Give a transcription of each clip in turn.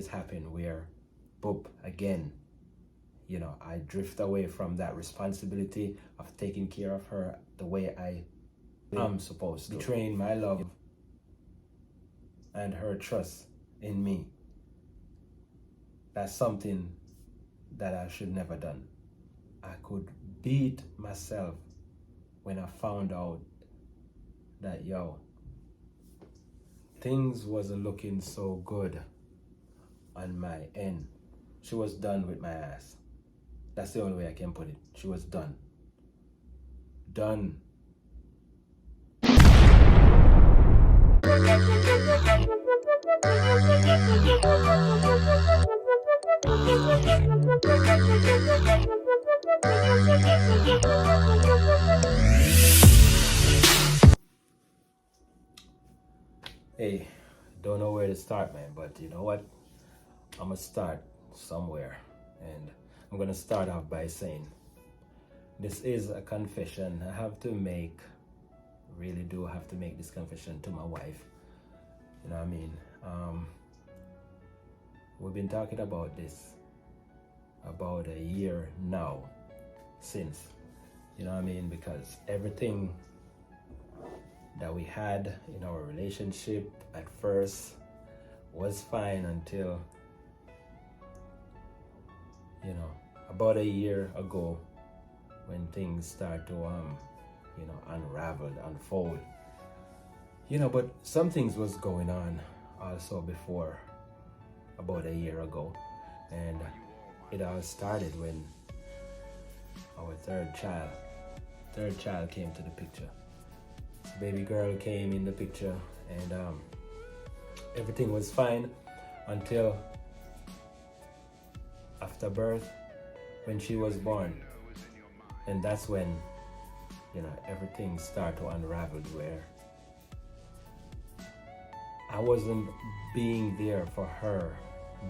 happen where, boop, again, I drift away from that responsibility of taking care of her the way I'm supposed to. Betraying my love and her trust in me. That's something that I should never done. I could beat myself when I found out that, things wasn't looking so good on my end. She was done with my ass. That's the only way I can put it. She was done. Done. Hey, don't know where to start, man, but you know what? I'm gonna start somewhere, and I'm gonna start off by saying this is a confession I have to make. Really do have to make this confession to my wife. You know what I mean? We've been talking about this about a year now since, you know what I mean? Because everything that we had in our relationship at first was fine until, about a year ago when things start to, unravel, unfold. But some things was going on also before about a year ago. And it all started when our third child came to the picture. Baby girl came in the picture, and everything was fine until after birth, when she was born. And that's when, everything started to unravel, where I wasn't being there for her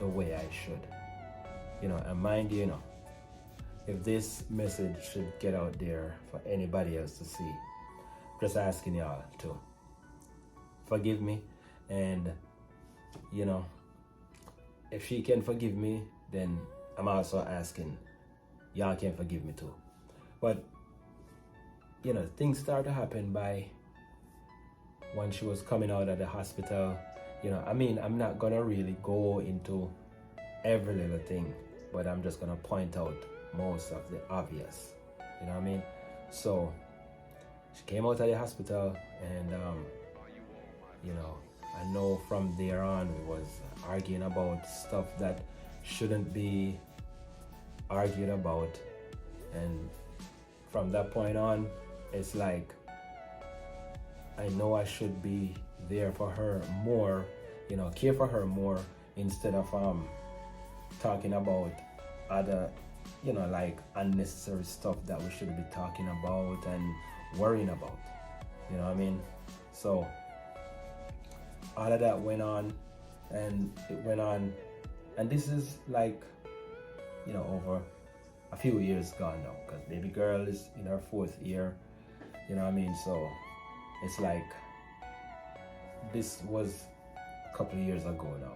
the way I should. And mind you, if this message should get out there for anybody else to see, just asking y'all to forgive me. And, if she can forgive me, then I'm also asking y'all can forgive me too. But, things started to happen by when she was coming out of the hospital. I'm not gonna really go into every little thing, but I'm just gonna point out most of the obvious. You know what I mean? So she came out of the hospital, and I know from there on we was arguing about stuff that shouldn't be argued about. And from that point on, it's like I know I should be there for her more, care for her more, instead of talking about other, like unnecessary stuff that we shouldn't be talking about and worrying about. You know what I mean? So all of that went on, and it went on, and this is like, over a few years gone now, because baby girl is in her 4th year. You know what I mean? So it's like this was a couple of years ago now.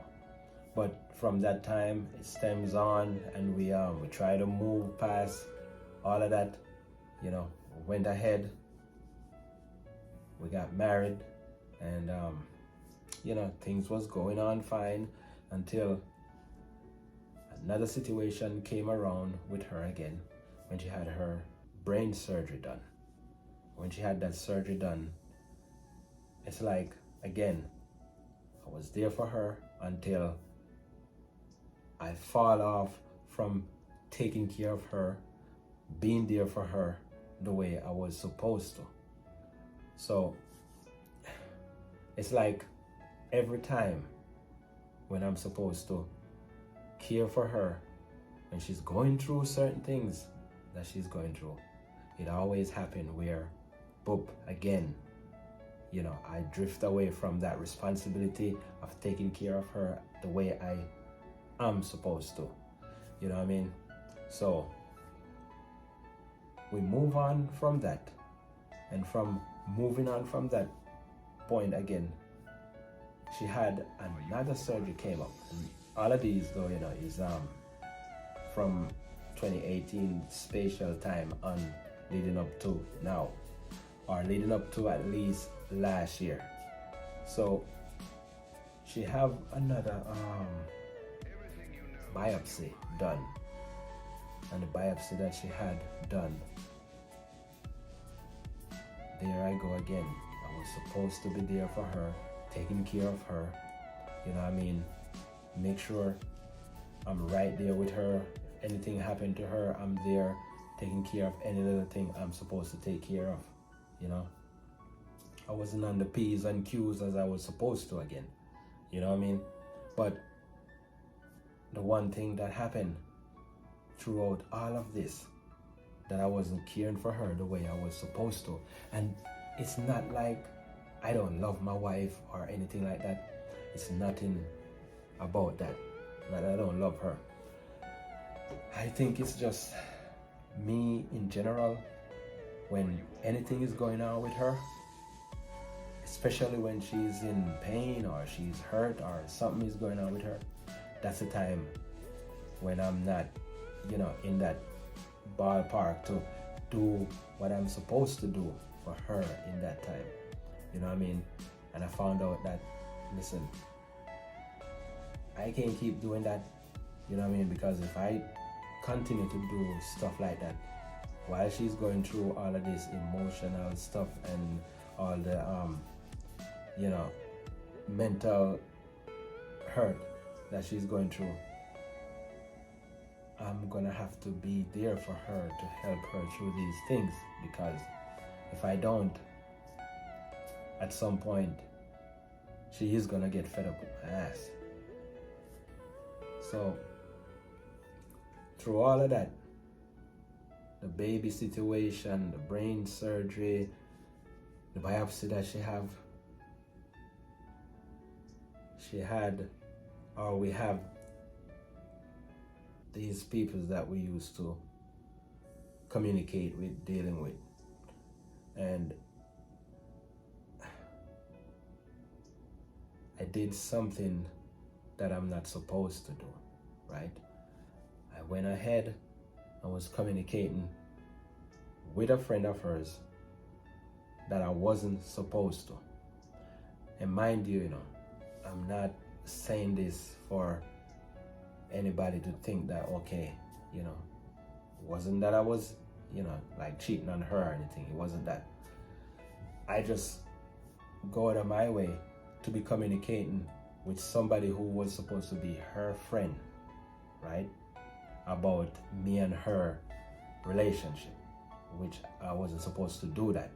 But from that time, it stems on, and we try to move past all of that. Went ahead. We got married, and things was going on fine until another situation came around with her again, when she had her brain surgery done. When she had that surgery done, it's like, again, I was there for her until I fall off from taking care of her, being there for her the way I was supposed to. So it's like every time when I'm supposed to care for her, when she's going through certain things that she's going through, it always happens where, boop, again, I drift away from that responsibility of taking care of her the way I'm supposed to. You know what I mean? So we move on from that, and from moving on from that point again, she had another surgery came up, and all of these though, is from 2018 spatial time on leading up to now, or leading up to at least last year. So she have another biopsy done, and the biopsy that she had done, there I go again. I was supposed to be there for her, taking care of her, you know what I mean, make sure I'm right there with her. Anything happened to her, I'm there taking care of any little thing I'm supposed to take care of, you know. I wasn't on the P's and Q's as I was supposed to again, you know what I mean. But the one thing that happened throughout all of this, that I wasn't caring for her the way I was supposed to. And it's not like I don't love my wife or anything like that. It's nothing about that I don't love her. I think it's just me in general. When anything is going on with her, especially when she's in pain or she's hurt or something is going on with her, that's the time when I'm not, in that ballpark to do what I'm supposed to do for her in that time. You know what I mean? And I found out that, listen, I can't keep doing that, you know what I mean? Because if I continue to do stuff like that while she's going through all of this emotional stuff and all the mental hurt that she's going through, I'm gonna have to be there for her to help her through these things, because if I don't, at some point she is gonna get fed up with my ass. So through all of that, the baby situation, the brain surgery, the biopsy that we have these people that we used to communicate with, dealing with. And I did something that I'm not supposed to do, right? I went ahead and was communicating with a friend of hers that I wasn't supposed to. And mind you, I'm not saying this for anybody to think that, okay, it wasn't that I was, like cheating on her or anything. It wasn't that. I just go out of my way to be communicating with somebody who was supposed to be her friend, right? About me and her relationship, which I wasn't supposed to do that.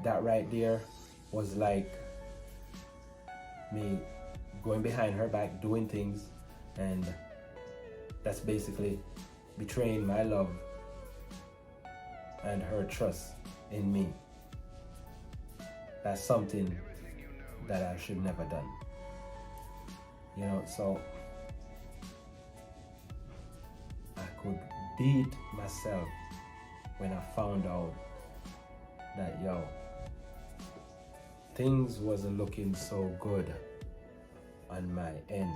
That right there was like me going behind her back, doing things, and that's basically betraying my love and her trust in me. That's something that I should never done. So I could beat myself when I found out that, things wasn't looking so good on my end.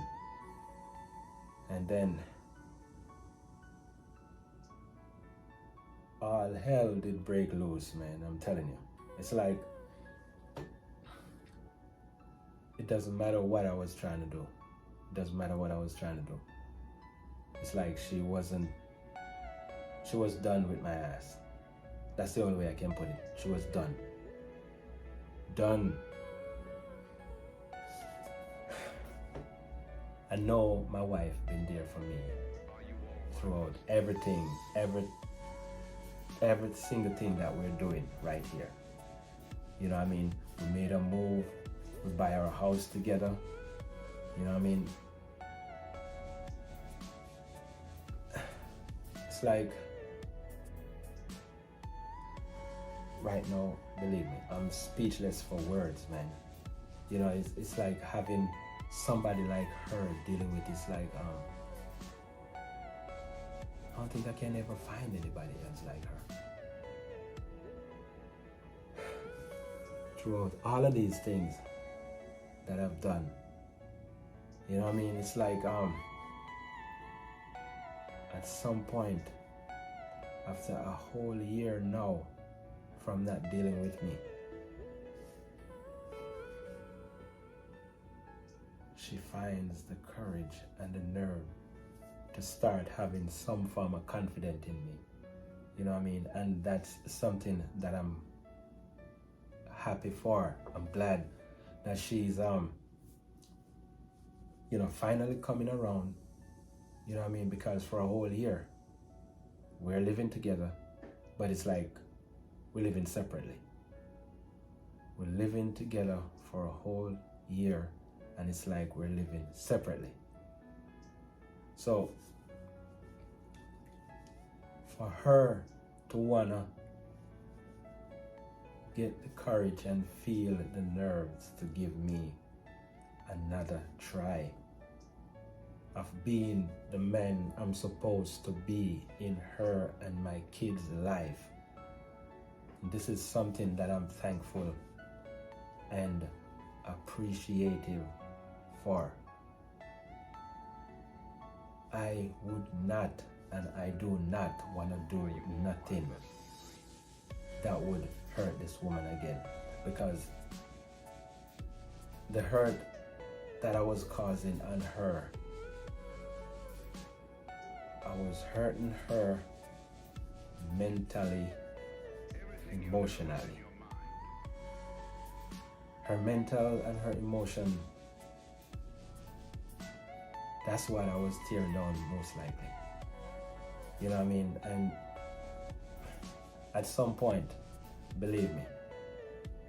And then all hell did break loose, man. I'm telling you. It's like, it doesn't matter what I was trying to do. It doesn't matter what I was trying to do. It's like she was done with my ass. That's the only way I can put it. She was done. Done. I know my wife been there for me throughout everything, every single thing that we're doing right here. You know what I mean? We made a move. We buy our house together. You know what I mean? It's like, right now, believe me, I'm speechless for words, man. It's like having somebody like her dealing with this, like, I don't think I can ever find anybody else like her. Throughout all of these things that I've done, You know what I mean? It's like at some point, after a whole year now from not dealing with me, she finds the courage and the nerve to start having some form of confidence in me. You know what I mean? And that's something that I'm happy for. I'm glad that she's finally coming around. You know what I mean? Because for a whole year we're living together, but it's like we're living separately. We're living together for a whole year, and it's like we're living separately. So for her to wanna get the courage and feel the nerves to give me another try of being the man I'm supposed to be in her and my kids' life, this is something that I'm thankful and appreciative for. I would not, and I do not want to do nothing that would hurt this woman again, because the hurt that I was causing on her, I was hurting her mentally, emotionally. Her mental and her emotion, that's what I was tearing down most likely. You know what I mean? And at some point, believe me,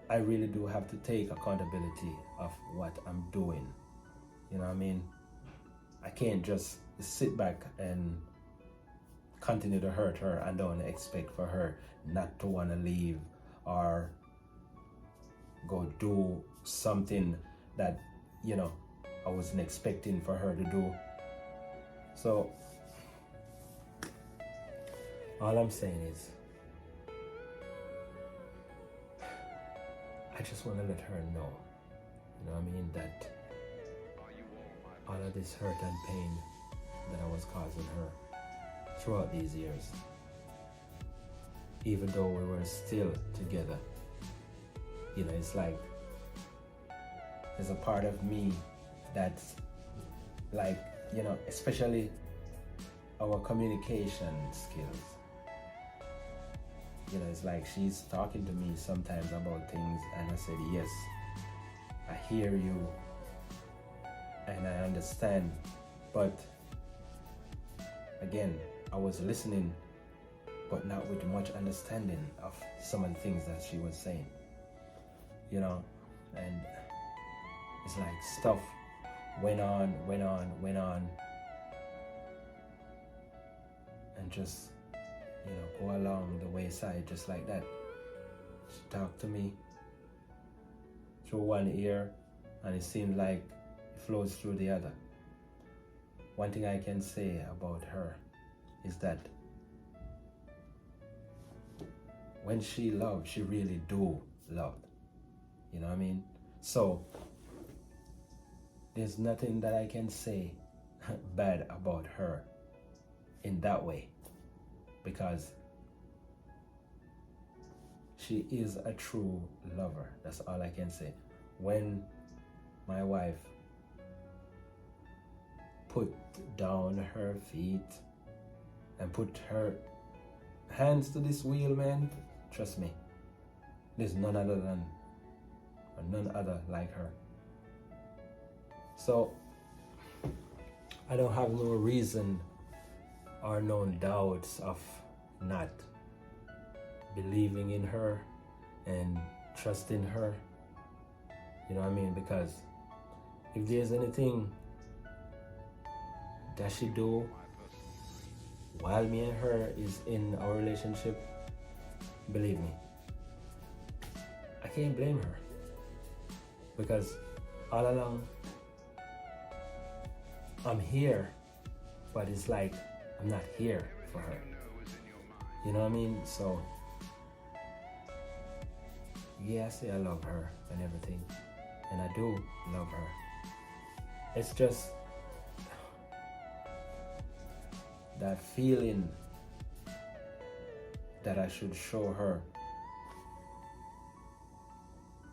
I really do have to take accountability of what I'm doing. You know what I mean? I can't just sit back and continue to hurt her and don't expect for her not to want to leave or go do something that, I wasn't expecting for her to do. So all I'm saying is, I just want to let her know, you know what I mean, that all of this hurt and pain that I was causing her throughout these years, even though we were still together, it's like there's a part of me that's like, especially our communication skills. It's like she's talking to me sometimes about things, and I said, yes, I hear you and I understand, but again, I was listening, but not with much understanding of some of the things that she was saying, and it's like stuff went on, and just, go along the wayside just like that. She talked to me through one ear, and it seemed like it flows through the other. One thing I can say about her is that when she loves, she really do love. You know what I mean? So there's nothing that I can say bad about her in that way, because she is a true lover. That's all I can say. When my wife put down her feet and put her hands to this wheel, man, trust me, there's none other like her. So I don't have no reason or no doubts of not believing in her and trusting her. You know what I mean? Because if there's anything that she do while me and her is in our relationship, believe me, I can't blame her, because all along I'm here, but it's like I'm not here for her. You know what I mean? So yeah, I say I love her and everything, and I do love her, it's just that feeling that I should show her.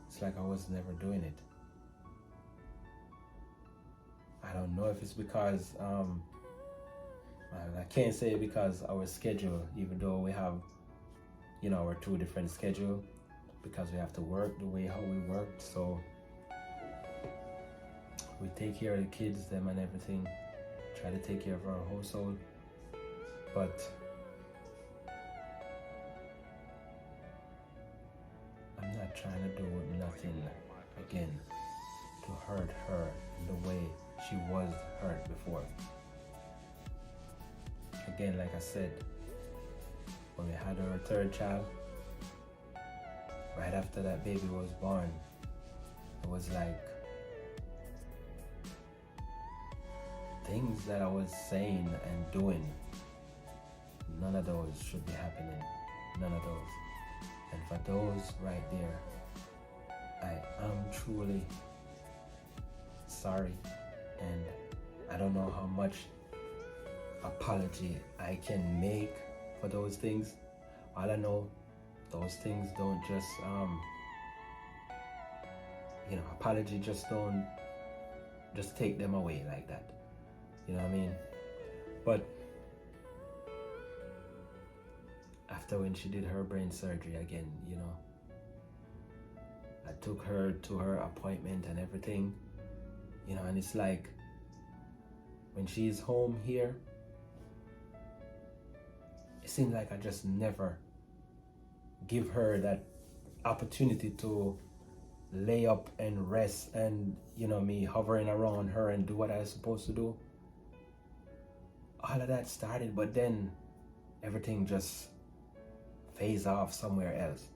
It's like I was never doing it. I don't know if it's because I can't say because our schedule, even though we have, our two different schedule, because we have to work the way how we worked. So we take care of the kids, them and everything, try to take care of our household. But I'm not trying to do nothing again to hurt her in the way she was hurt before. Again, like I said, when we had our third child, right after that baby was born, it was like things that I was saying and doing, none of those should be happening. None of those. And for those right there, I am truly sorry, and I don't know how much apology I can make for those things. All I know, those things don't just apology just don't just take them away like that. You know what I mean? But after when she did her brain surgery again, I took her to her appointment and everything, and it's like when she's home here, it seems like I just never give her that opportunity to lay up and rest and, me hovering around her and do what I was supposed to do. All of that started, but then everything just phase off somewhere else.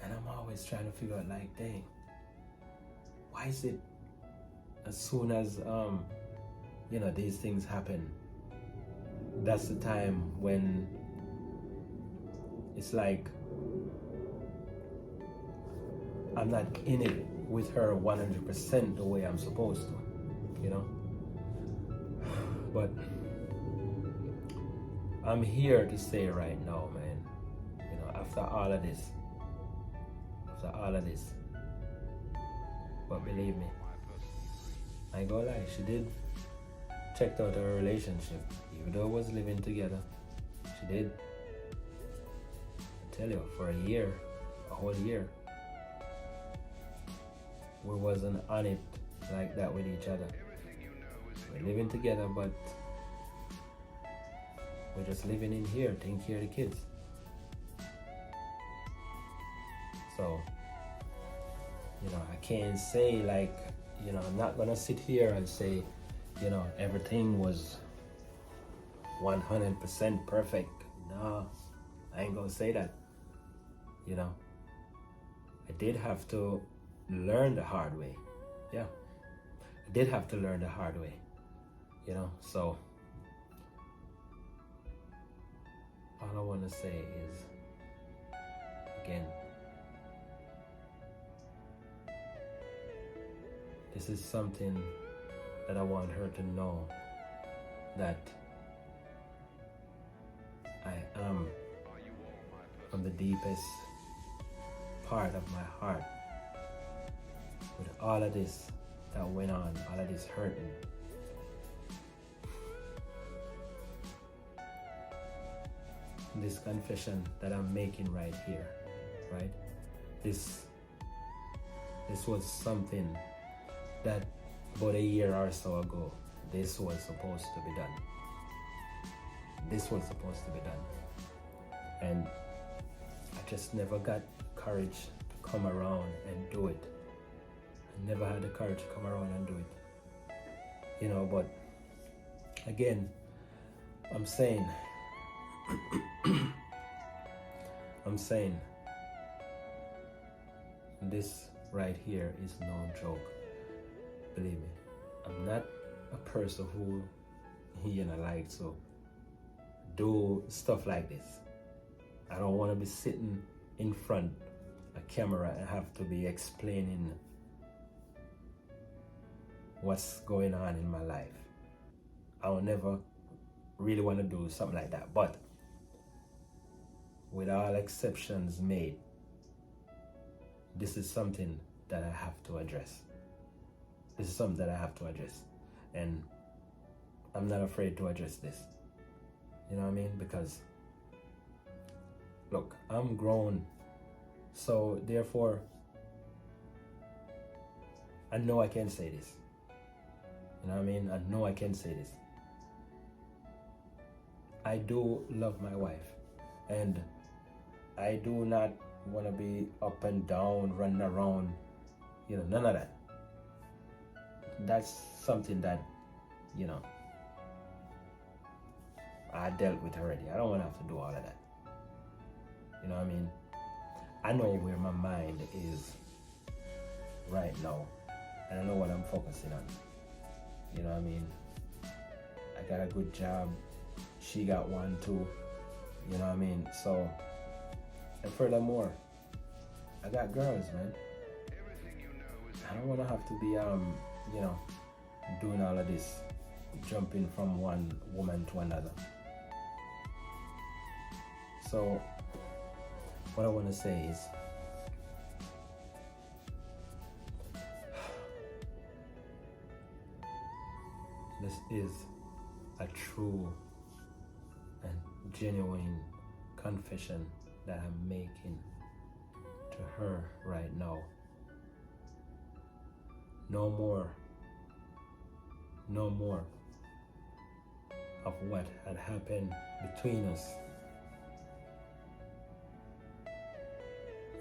And I'm always trying to figure out, like, dang, why is it as soon as these things happen, that's the time when it's like I'm not in it with her 100% the way I'm supposed to, But I'm here to say right now, man, after all of this, but believe me, I ain't gonna lie, she did checked out our relationship, even though we was living together. She did. I tell you, for a whole year, we wasn't on it like that with each other. We're living together, but we're just living in here, taking care of the kids. So, I can't say like, I'm not gonna sit here and say, everything was 100% perfect. No, I ain't gonna say that. I did have to learn the hard way. Yeah, I did have to learn the hard way. So all I want to say is, again, this is something that I want her to know, that I am, from the deepest part of my heart, with all of this that went on, all of this hurting, this confession that I'm making right here, right? This was something that about a year or so ago, this was supposed to be done. This was supposed to be done. And I just never got courage to come around and do it. I never had the courage to come around and do it. But again, I'm saying, this right here is no joke. Believe me, I'm not a person who, like to do stuff like this. I don't want to be sitting in front of a camera and have to be explaining what's going on in my life. I will never really want to do something like that. But with all exceptions made, this is something that I have to address. This is something that I have to address. And I'm not afraid to address this. You know what I mean? Because, look, I'm grown. So, therefore, I know I can say this. You know what I mean? I know I can say this. I do love my wife. And I do not want to be up and down, running around. You know, none of that. That's something that, you know, I dealt with already. I don't want to have to do all of that. You know what I mean? I know where my mind is right now. And I know what I'm focusing on. You know what I mean? I got a good job. She got one too. You know what I mean? So, and furthermore, I got girls, man. I don't want to have to be, you know, doing all of this, jumping from one woman to another. So, what I want to say is, this is a true and genuine confession that I'm making to her right now. No more of what had happened between us.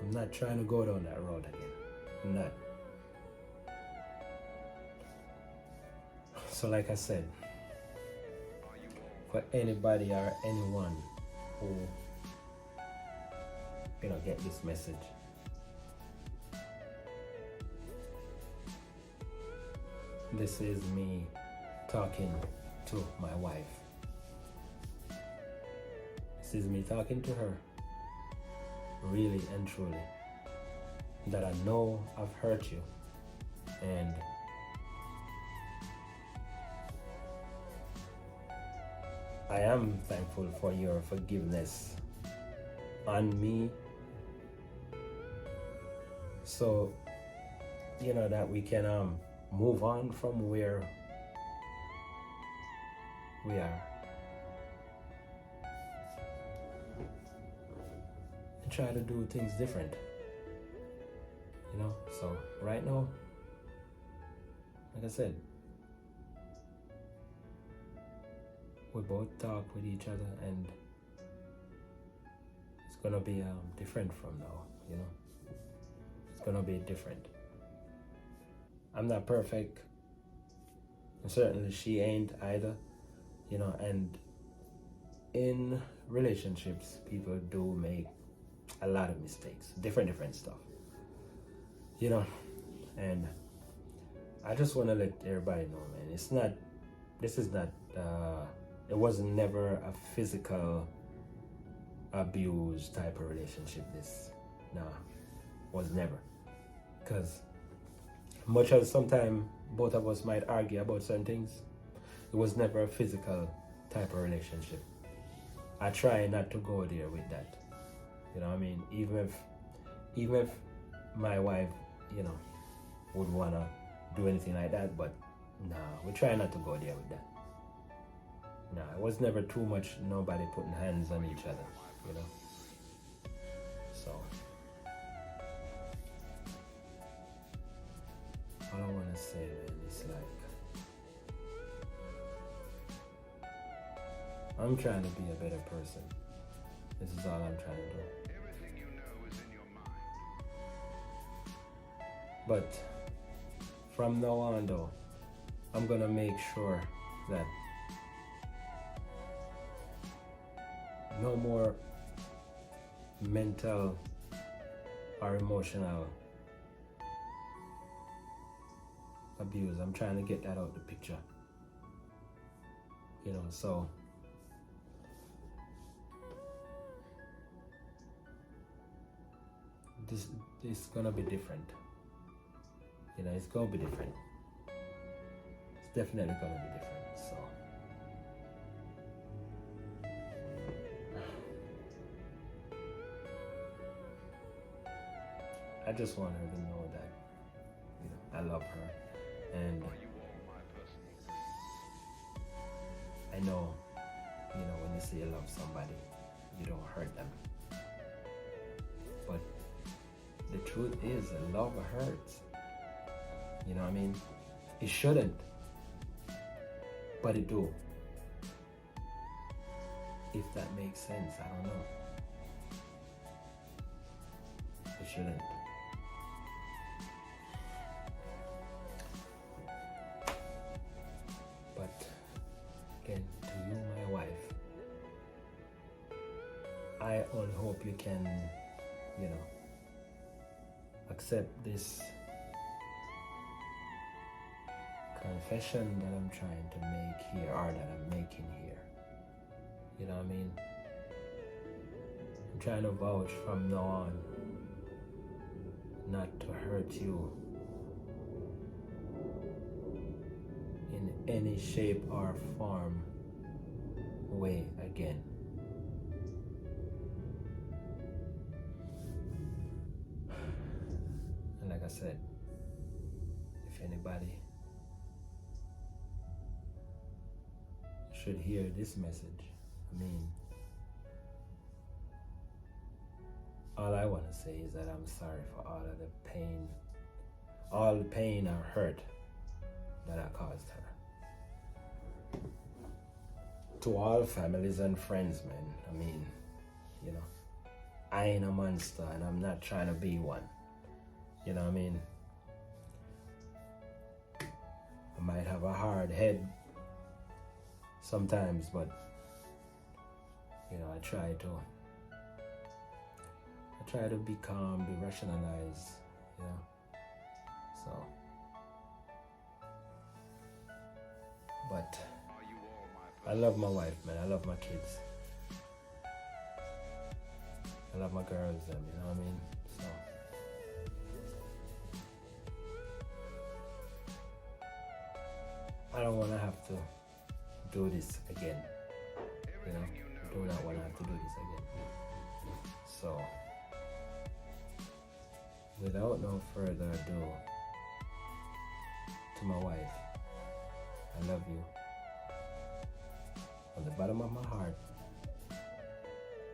I'm not trying to go down that road again. I'm not. So like I said, for anybody or anyone who, you know, get this message, this is me talking to my wife. This is me talking to her, really and truly, that I know I've hurt you, and I am thankful for your forgiveness on me, so you know that we can move on from where we are and try to do things different, you know. So right now, like I said, we both talk with each other, and it's gonna be different from now, you know. It's gonna be different. I'm not perfect, and certainly she ain't either, you know. And in relationships, people do make a lot of mistakes, different stuff, you know. And I just want to let everybody know, man, this is not it was never a physical abuse type of relationship. This, nah, was never. Because much as sometimes both of us might argue about certain things, it was never a physical type of relationship. I try not to go there with that. You know what I mean? Even if my wife, you know, would wanna do anything like that, but nah, we try not to go there with that. Nah, it was never too much nobody putting hands on each other, you know. So all I wanna say, man, is like, I'm trying to be a better person. This is all I'm trying to do. Everything you know is in your mind. But from now on, though, I'm gonna make sure that no more mental or emotional abuse. I'm trying to get that out of the picture, you know. So this is gonna be different, you know. It's gonna be different. definitely gonna be different. So I just want her to know that, you know, I love her, and Are you all my personal dreams? I know, you know, when you say you love somebody, you don't hurt them. But the truth is, love hurts. You know what I mean? It shouldn't, but it do. If that makes sense, I don't know. It shouldn't. But again, to you, my wife, I only hope you can, you know, accept this confession that I'm trying to make here, or that I'm making here. You know what I mean? I'm trying to vouch from now on not to hurt you in any shape or form way again. And like I said, if anybody should hear this message, I mean, all I want to say is that I'm sorry for all the pain or hurt that I caused her. To all families and friends, man, I mean, you know, I ain't a monster and I'm not trying to be one. You know what I mean? I might have a hard head sometimes, but you know, I try to be calm, be rationalized, you know. So, but Are you all my I love my wife, man. I love my kids. I love my girls, them, you know what I mean? So I don't want to have to do this again. You know, I do not want to have to do this again. So, without no further ado, to my wife, I love you from the bottom of my heart,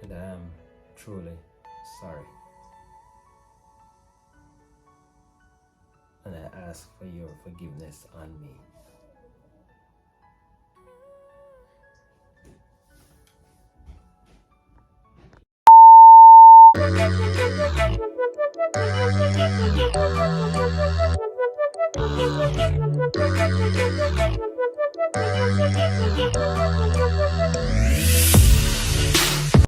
and I am truly sorry. And I ask for your forgiveness on me.